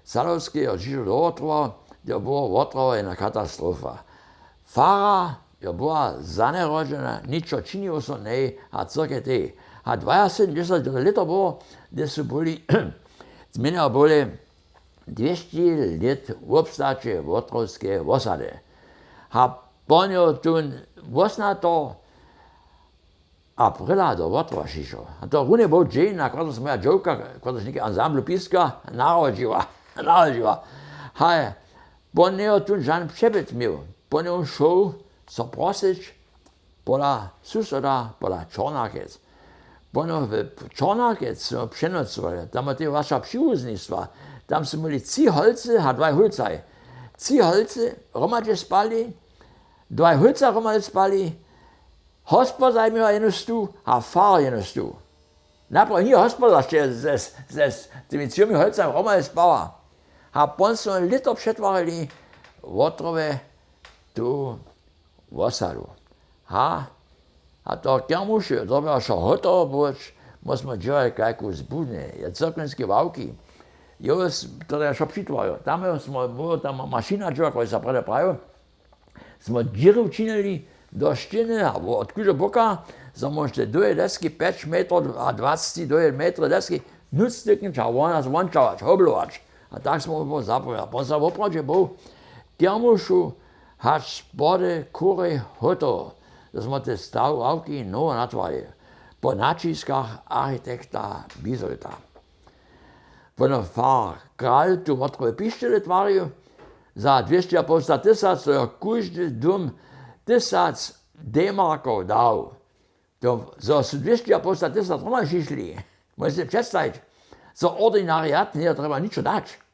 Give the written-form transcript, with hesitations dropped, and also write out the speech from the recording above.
Zalovský odšiel do Otrova, kde bola Otrova jedna katastrofa. Fara je bola zanerodená, ničo činilo sa nej a cirke tej. A 72 letov bolo, kde sú boli, zmenia boli 200 let v obstáče v Otrovskej osade. A poňo tu 18. apríla do Otrova šišel. A to rune bol džin, a kada som moja džovka, kada som nejaký ansamblu píska, narodila. Hej, po neho tu žan přebyt měl. Po neho šel sa prosiť pola suseda, pola Čornákec. Po neho v Čornákec sme přenocovali. Tam je vaša přívoznictva. Tam sme mali 3 holce a 2 hulcaj. 3 holce romadže spali, 2 hulca romadže spali, hospodar miał jedną stu, a far jedną stu. Najpierw nie hospodar się z tymi 3 holcami romadže spała. A potem sme lito přetvarili v Otrove tu v osadu. A to kermuše, to bylo šo hotovo boč, musíme dělat kakú zbudne, je cirklenské vavky. Jo, to je šo přitvaril. Tam tam mašina dělat, koja sa predepravil. Sme díru činili do štiny, a od kúže boka, som môžete 2 desky, 5 metrov a 20 metrov desky, nuc stykniť a vončavať, hoblovač. A tak sme ho zapravili. A potom sa opravde bol kermušu hač spode kúry hotovo. To sme tie stavky novo natvarili. Po načiskách architekta Bisolta. Potom far král tu v Otrove pištele tvaril, za 250 000, to je každý dom 1000 D-markov dal. To za 250 000 Roma šišli. Môžete predstaviť, za ordinariat nie treba ničo dať.